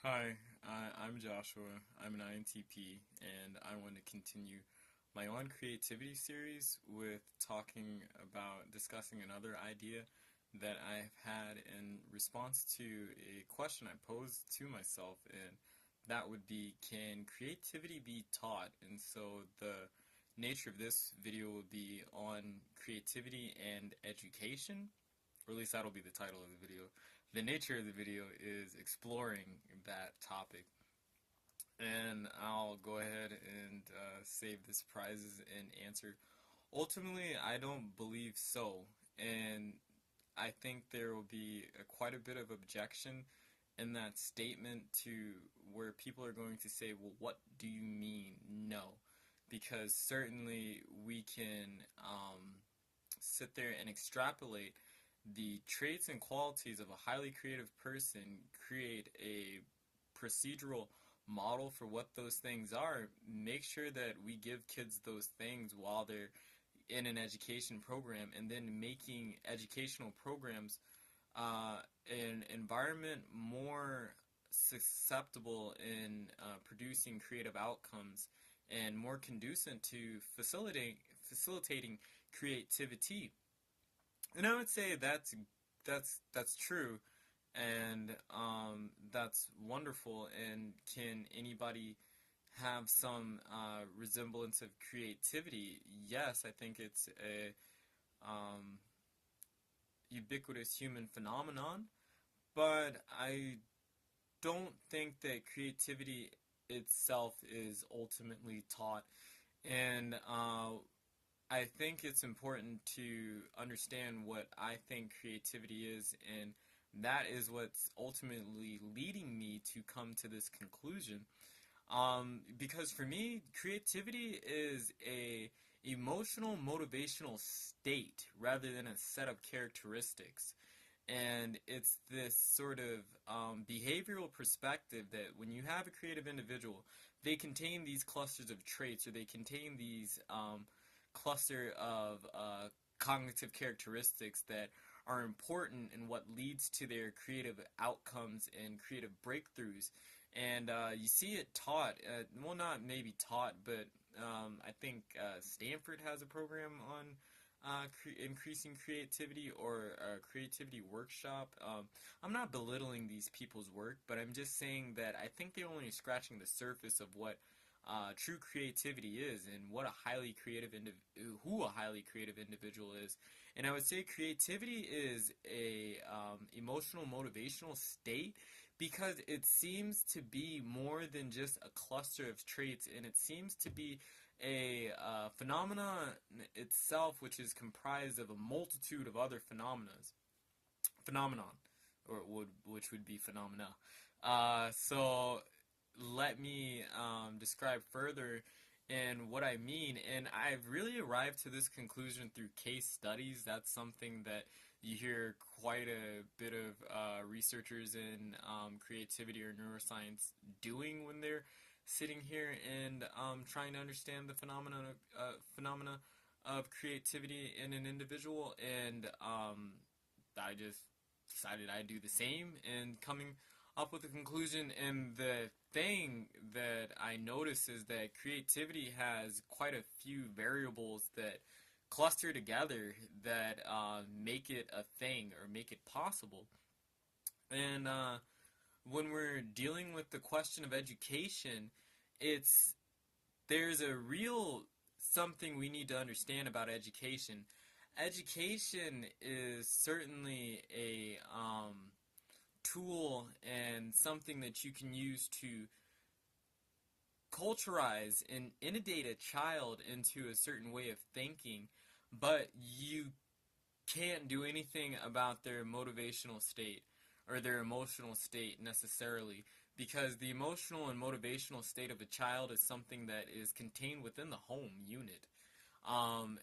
Hi, I'm Joshua. I'm an INTP, and I want to continue my On Creativity series with discussing another idea that I've had in response to a question I posed to myself, and that would be, can creativity be taught? And so the nature of this video will be on creativity and education, or at least that'll be the title of the video. The nature of the video is exploring that topic. And I'll go ahead and save the surprises and answer. Ultimately, I don't believe so. And I think there will be quite a bit of objection in that statement to where people are going to say, well, what do you mean no? Because certainly we can sit there and extrapolate the traits and qualities of a highly creative person, create a procedural model for what those things are, make sure that we give kids those things while they're in an education program, and then making educational programs an environment more susceptible in producing creative outcomes and more conducive to facilitating creativity. And I would say that's true, and that's wonderful. And can anybody have some resemblance of creativity? Yes, I think it's a ubiquitous human phenomenon, but I don't think that creativity itself is ultimately taught. And I think it's important to understand what I think creativity is, and that is what's ultimately leading me to come to this conclusion. Because for me, creativity is a emotional, motivational state rather than a set of characteristics. And it's this sort of behavioral perspective that when you have a creative individual, they contain these clusters of traits, or they contain these cluster of cognitive characteristics that are important in what leads to their creative outcomes and creative breakthroughs. And you see it taught, well, not maybe taught, but I think Stanford has a program on increasing creativity, or a creativity workshop. I'm not belittling these people's work, but I'm just saying that I think they're only scratching the surface of what true creativity is, and what a highly creative who a highly creative individual is. And I would say creativity is a emotional, motivational state, because it seems to be more than just a cluster of traits, and it seems to be a phenomenon itself, which is comprised of a multitude of other phenomenon, which would be phenomena. So let me describe further and what I mean. And I've really arrived to this conclusion through case studies. That's something that you hear quite a bit of researchers in creativity or neuroscience doing when they're sitting here and trying to understand the phenomena of creativity in an individual. And I just decided I'd do the same, and coming up with a conclusion. And the thing that I notice is that creativity has quite a few variables that cluster together that make it a thing, or make it possible. And when we're dealing with the question of education, it's there's a real something we need to understand about education. Education is certainly a tool and something that you can use to culturize and inundate a child into a certain way of thinking, but you can't do anything about their motivational state or their emotional state necessarily, because the emotional and motivational state of a child is something that is contained within the home unit.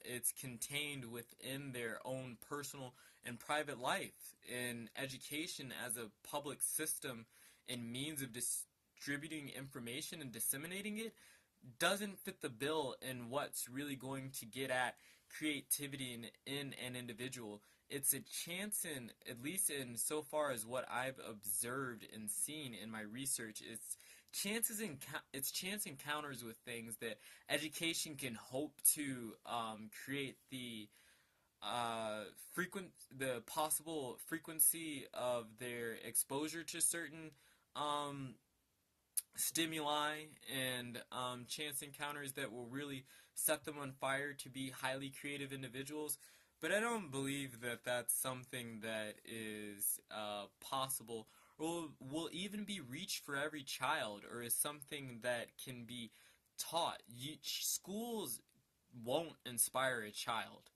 It's contained within their own personal and private life. And education as a public system and means of distributing information and disseminating it doesn't fit the bill in what's really going to get at creativity in an individual. it's a chance in, at least in so far as what I've observed and seen in my research, it's chance encounters with things that education can hope to create frequent the possible frequency of their exposure to certain um, stimuli and chance encounters that will really set them on fire to be highly creative individuals. But I don't believe that that's something that is possible or will even be reached for every child or is something that can be taught. Schools won't inspire a child.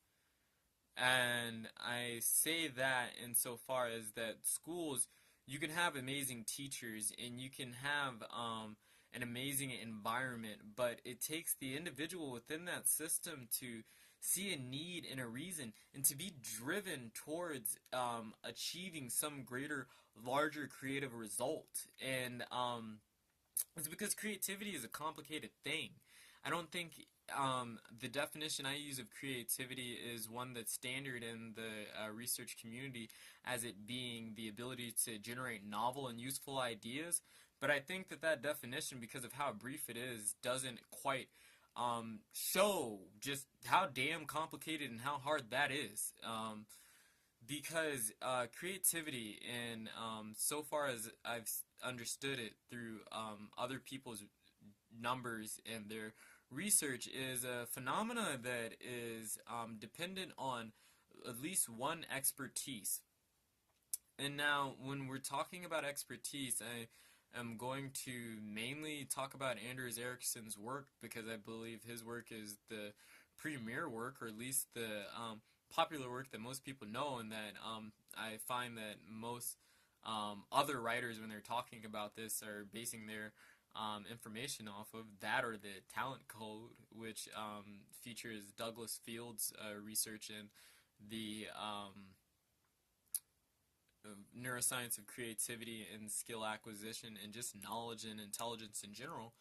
And I say that insofar as that schools, you can have amazing teachers and you can have an amazing environment, but it takes the individual within that system to see a need and a reason and to be driven towards achieving some greater, larger creative result. And it's because creativity is a complicated thing. I don't think the definition I use of creativity is one that's standard in the research community as it being the ability to generate novel and useful ideas. But I think that that definition, because of how brief it is, doesn't quite show just how damn complicated and how hard that is. Because creativity, and so far as I've understood it through other people's numbers and their research, is a phenomena that is dependent on at least one expertise. And now, when we're talking about expertise, I am going to mainly talk about Anders Ericsson's work because I believe his work is the premier work, or at least the popular work that most people know, and that I find that most other writers, when they're talking about this, are basing their information off of that or the talent code, which features Douglas Field's research in the neuroscience of creativity and skill acquisition and just knowledge and intelligence in general.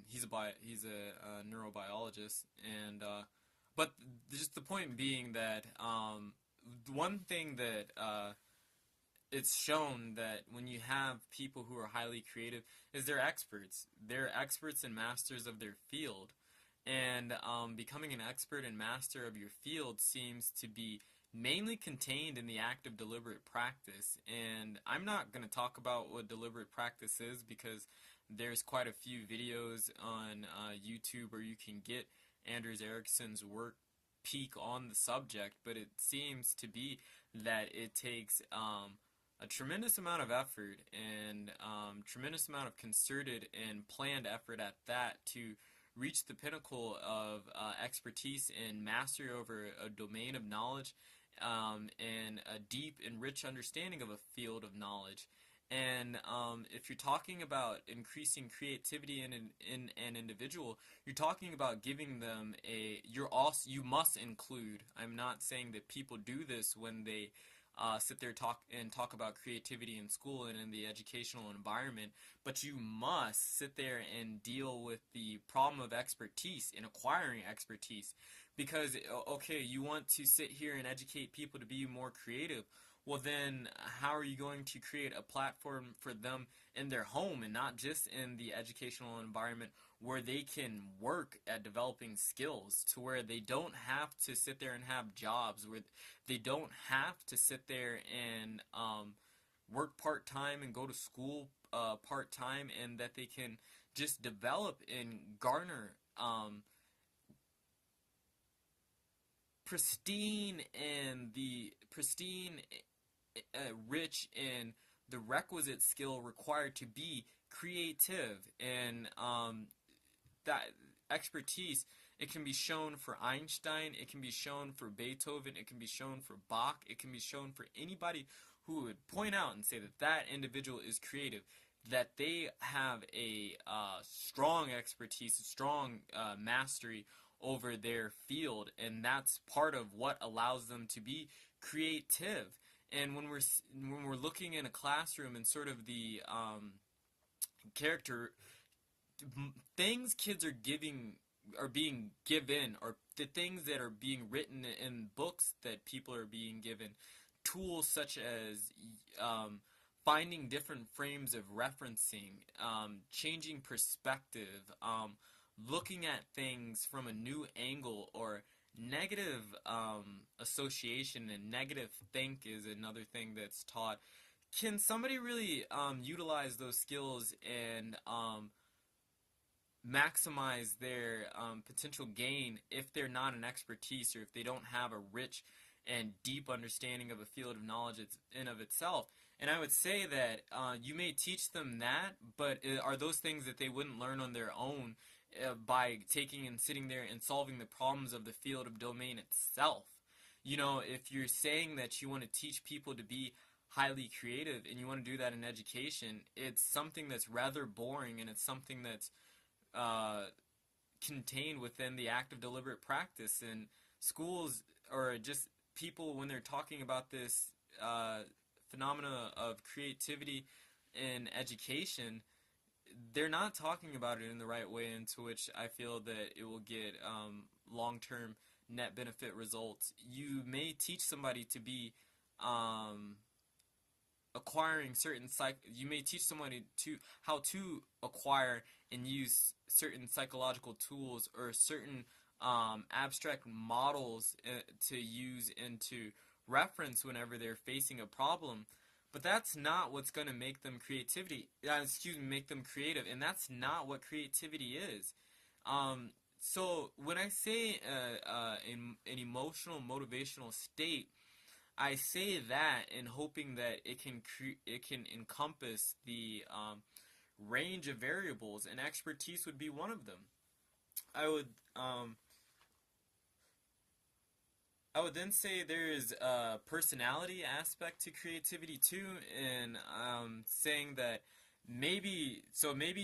He's a neurobiologist, and but just the point being that one thing that it's shown that when you have people who are highly creative is they're experts. They're experts and masters of their field. And becoming an expert and master of your field seems to be mainly contained in the act of deliberate practice. And I'm not going to talk about what deliberate practice is because there's quite a few videos on YouTube where you can get Anders Ericsson's work peak on the subject, but it seems to be that it takes a tremendous amount of effort and tremendous amount of concerted and planned effort at that to reach the pinnacle of expertise and mastery over a domain of knowledge and a deep and rich understanding of a field of knowledge. And if you're talking about increasing creativity in an individual, you're talking about giving them you must include. I'm not saying that people do this when they sit there talk about creativity in school and in the educational environment, but you must sit there and deal with the problem of expertise in acquiring expertise. Because, okay, you want to sit here and educate people to be more creative. Well, then how are you going to create a platform for them in their home and not just in the educational environment where they can work at developing skills to where they don't have to sit there and have jobs, where they don't have to sit there and work part-time and go to school part-time, and that they can just develop and garner pristine, rich in the requisite skill required to be creative. And that expertise, it can be shown for Einstein, it can be shown for Beethoven, it can be shown for Bach, it can be shown for anybody who would point out and say that that individual is creative, that they have a strong expertise, a strong mastery over their field, and that's part of what allows them to be creative. And when we're looking in a classroom and sort of the character things kids are giving are being given, or the things that are being written in books that people are being given, tools such as finding different frames of referencing, changing perspective, looking at things from a new angle, or negative association and negative think is another thing that's taught. Can somebody really utilize those skills and maximize their potential gain if they're not an expertise, or if they don't have a rich and deep understanding of a field of knowledge in of itself? And I would say that you may teach them that, but are those things that they wouldn't learn on their own by taking and sitting there and solving the problems of the field of domain itself? You know, if you're saying that you want to teach people to be highly creative and you want to do that in education, it's something that's rather boring, and it's something that's uh, contained within the act of deliberate practice. And schools, or just people, when they're talking about this phenomena of creativity in education, they're not talking about it in the right way, into which I feel that it will get long-term net benefit results. You may teach somebody to be um, acquiring certain you may teach somebody to how to acquire and use certain psychological tools, or certain abstract models to use and to reference whenever they're facing a problem. But that's not what's going to make them make them creative, and that's not what creativity is. So when I say an emotional, motivational state, I say that in hoping that it can encompass the range of variables, and expertise would be one of them. I would um, I would then say there is a personality aspect to creativity too, and saying that maybe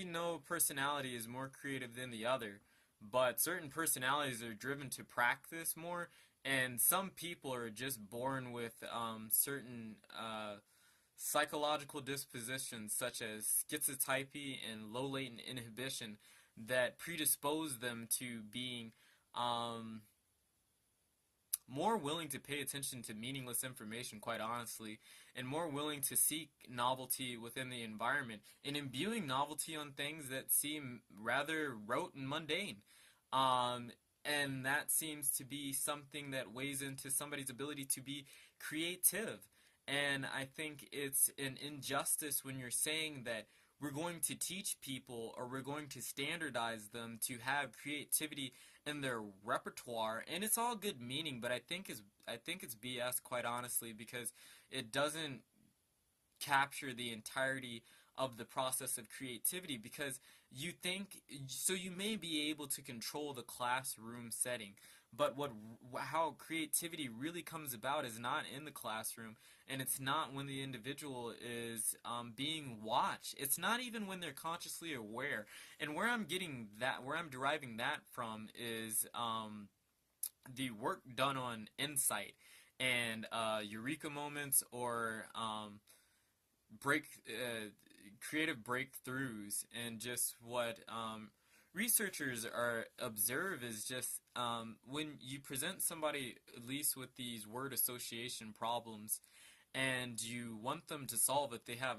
no personality is more creative than the other, but certain personalities are driven to practice more, and some people are just born with certain psychological dispositions, such as schizotypy and low latent inhibition, that predispose them to being um, more willing to pay attention to meaningless information, quite honestly, and more willing to seek novelty within the environment, and imbuing novelty on things that seem rather rote and mundane. Um, and that seems to be something that weighs into somebody's ability to be creative. And I think it's an injustice when you're saying that we're going to teach people, or we're going to standardize them to have creativity in their repertoire, and it's all good meaning, but I think it's BS, quite honestly, because it doesn't capture the entirety of the process of creativity. Because you may be able to control the classroom setting, but how creativity really comes about is not in the classroom, and it's not when the individual is being watched. It's not even when they're consciously aware. And where I'm deriving that from is the work done on insight and eureka moments, or break creative breakthroughs. And just what researchers are observe is just when you present somebody, at least with these word association problems, and you want them to solve it, they have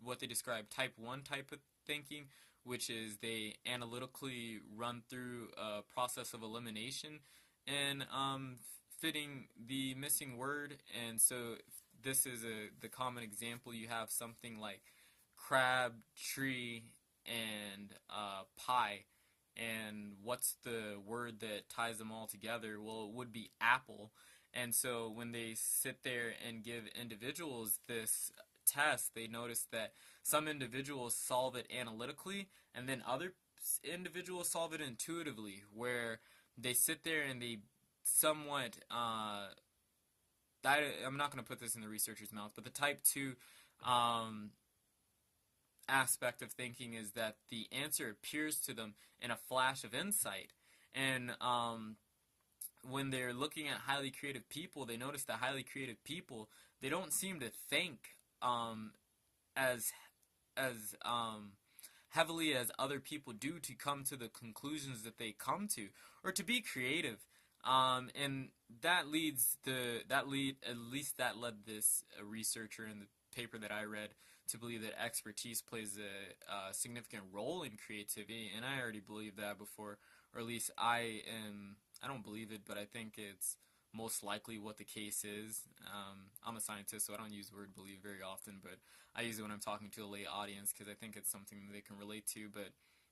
what they describe type 1 type of thinking, which is they analytically run through a process of elimination and fitting the missing word. And so this is the common example. You have something like crab, tree, and pie. And what's the word that ties them all together? Well, it would be apple. And so when they sit there and give individuals this test, they notice that some individuals solve it analytically, and then other individuals solve it intuitively, where they sit there and they somewhat I'm not going to put this in the researcher's mouth, but the type 2 aspect of thinking is that the answer appears to them in a flash of insight. And when they're looking at highly creative people, they notice that highly creative people, they don't seem to think as heavily as other people do to come to the conclusions that they come to, or to be creative. And that leads that lead at least that led this researcher in the paper that I read to believe that expertise plays a significant role in creativity, and I already believed that before, or at least I don't believe it, but I think it's most likely what the case is. I'm a scientist, so I don't use the word believe very often, but I use it when I'm talking to a lay audience because I think it's something that they can relate to, but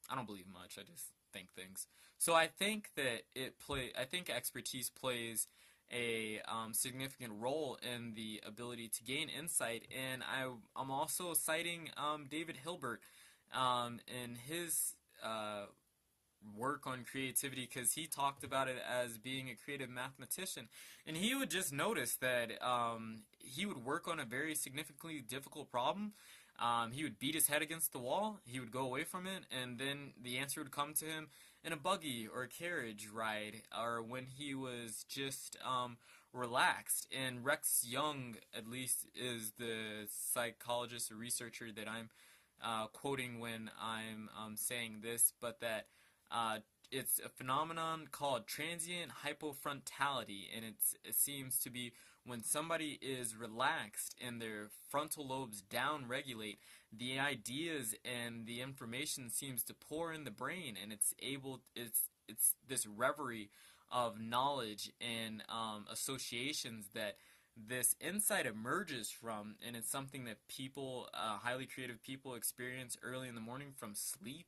I don't believe much. I just think things. So I think that I think expertise plays a significant role in the ability to gain insight, and I'm also citing David Hilbert in his work on creativity, because he talked about it as being a creative mathematician, and he would just notice that he would work on a very significantly difficult problem. He would beat his head against the wall, he would go away from it, and then the answer would come to him in a buggy or a carriage ride, or when he was just relaxed. And Rex Young, at least, is the psychologist or researcher that I'm quoting when I'm saying this, but that it's a phenomenon called transient hypofrontality, and it seems to be when somebody is relaxed and their frontal lobes down-regulate, the ideas and the information seems to pour in the brain, and it's this reverie of knowledge and associations that this insight emerges from, and it's something that people, highly creative people, experience early in the morning from sleep.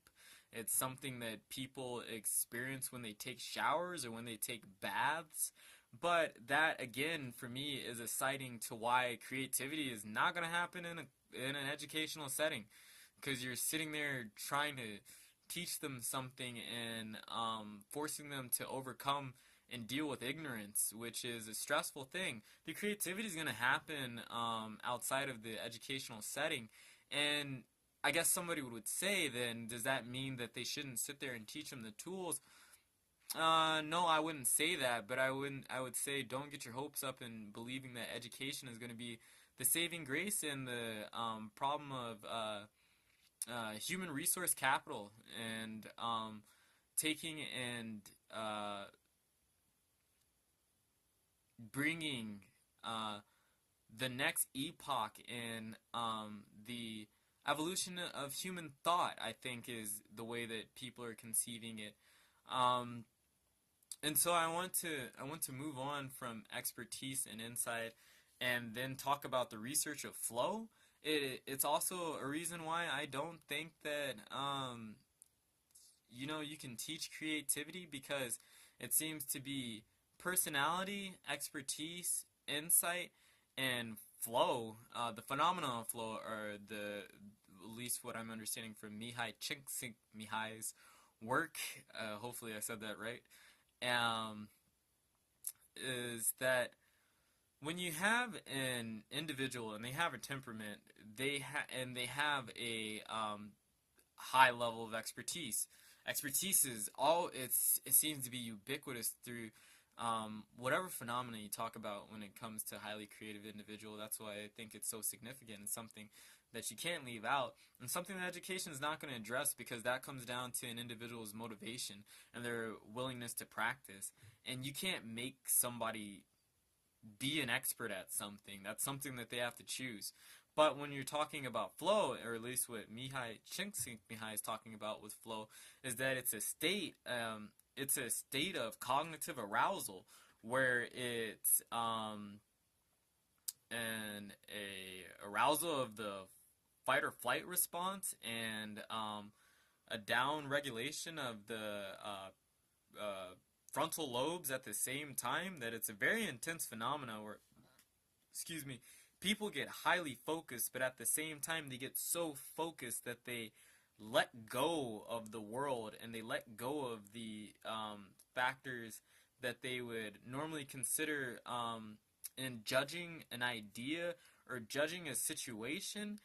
It's something that people experience when they take showers or when they take baths. But that, again, for me, is a citing to why creativity is not going to happen in an educational setting. Because you're sitting there trying to teach them something and forcing them to overcome and deal with ignorance, which is a stressful thing. The creativity is going to happen outside of the educational setting. And I guess somebody would say, then, does that mean that they shouldn't sit there and teach them the tools? No, I wouldn't say that, but I would say don't get your hopes up in believing that education is going to be the saving grace in the problem of human resource capital, and taking and bringing the next epoch in the evolution of human thought, I think, is the way that people are conceiving it. And so I want to move on from expertise and insight, and then talk about the research of flow. It's also a reason why I don't think that you can teach creativity, because it seems to be personality, expertise, insight, and flow. The phenomenon of flow are at least what I'm understanding from Mihai Csikszentmihalyi's work. Hopefully I said that right. Is that when you have an individual and they have a temperament, they have a high level of expertise. Expertise is it seems to be ubiquitous through whatever phenomena you talk about when it comes to highly creative individual. That's why I think it's so significant, and something that you can't leave out, and something that education is not going to address, because that comes down to an individual's motivation and their willingness to practice. And you can't make somebody be an expert at something. That's something that they have to choose. But when you're talking about flow, or at least what Mihai Csikszentmihalyi is talking about with flow, is that it's a state. It's a state of cognitive arousal where it's a arousal of the fight or flight response, and a down regulation of the frontal lobes at the same time. That it's a very intense phenomena where, people get highly focused, but at the same time they get so focused that they let go of the world, and they let go of the factors that they would normally consider in judging an idea or judging a situation.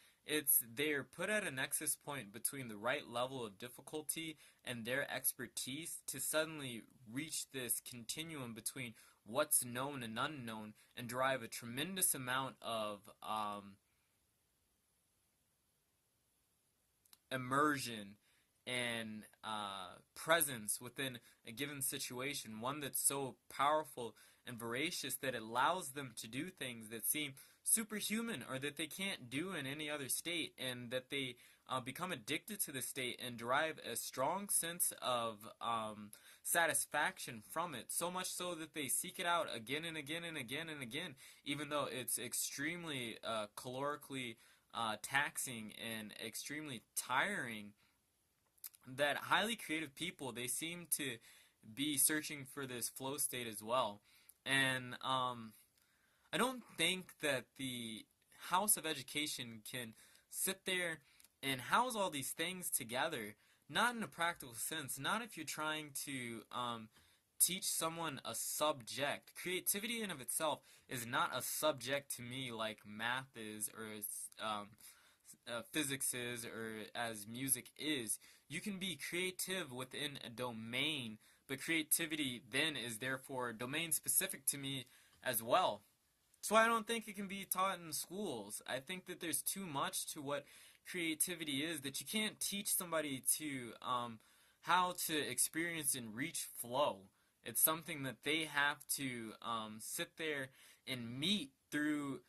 They're put at a nexus point between the right level of difficulty and their expertise to suddenly reach this continuum between what's known and unknown, and derive a tremendous amount of immersion and presence within a given situation, one that's so powerful and voracious that it allows them to do things that seem superhuman or that they can't do in any other state, and that they become addicted to the state and derive a strong sense of satisfaction from it, so much so that they seek it out again and again and again and again, even though it's extremely calorically taxing and extremely tiring. That highly creative people, they seem to be searching for this flow state as well. And I don't think that the House of Education can sit there and house all these things together, not in a practical sense, not if you're trying to teach someone a subject. Creativity in of itself is not a subject to me like math is, or um, physics is, or as music is. You can be creative within a domain, but creativity then is therefore domain specific to me as well. So I don't think it can be taught in schools. I think that there's too much to what creativity is, that you can't teach somebody to how to experience and reach flow. It's something that they have to sit there and meet through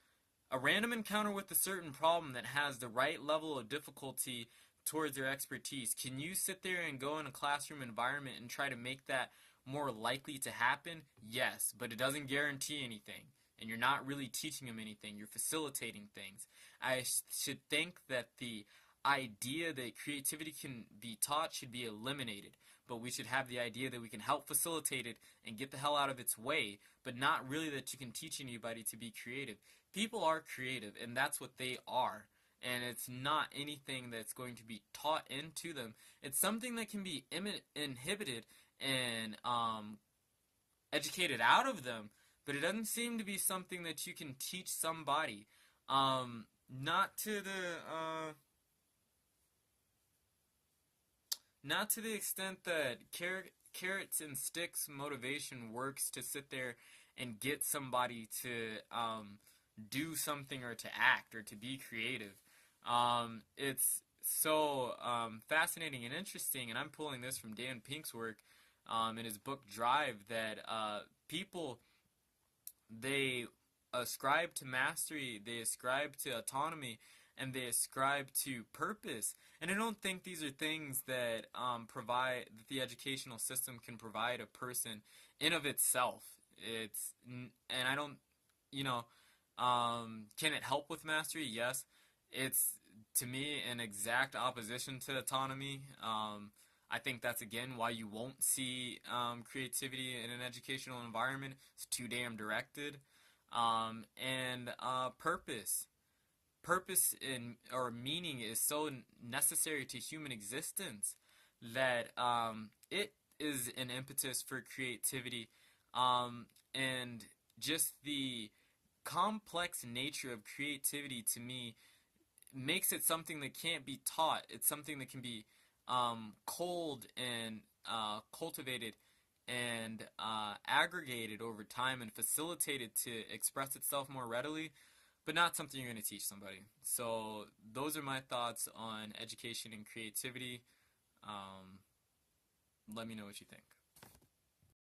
a random encounter with a certain problem that has the right level of difficulty towards their expertise. Can you sit there and go in a classroom environment and try to make that more likely to happen? Yes, but it doesn't guarantee anything. And you're not really teaching them anything. You're facilitating things. I should think that the idea that creativity can be taught should be eliminated. But we should have the idea that we can help facilitate it and get the hell out of its way, but not really that you can teach anybody to be creative. People are creative, and that's what they are. And it's not anything that's going to be taught into them. It's something that can be inhibited and educated out of them, but it doesn't seem to be something that you can teach somebody. Not to the not to the extent that carrots and sticks motivation works to sit there and get somebody to do something or to act or to be creative. It's so fascinating and interesting, and I'm pulling this from Dan Pink's work in his book Drive, that people, they ascribe to mastery, they ascribe to autonomy, and they ascribe to purpose. And I don't think these are things that that the educational system can provide a person in of itself. And I don't, you know, can it help with mastery? Yes. It's, to me, an exact opposition to autonomy. I think that's, again, why you won't see creativity in an educational environment. It's too damn directed. And purpose. Purpose or meaning is so necessary to human existence that it is an impetus for creativity. And just the complex nature of creativity, to me, makes it something that can't be taught. It's something that can be cold and cultivated and aggregated over time and facilitated to express itself more readily, but not something you're going to teach somebody. So those are my thoughts on education and creativity. Let me know what you think.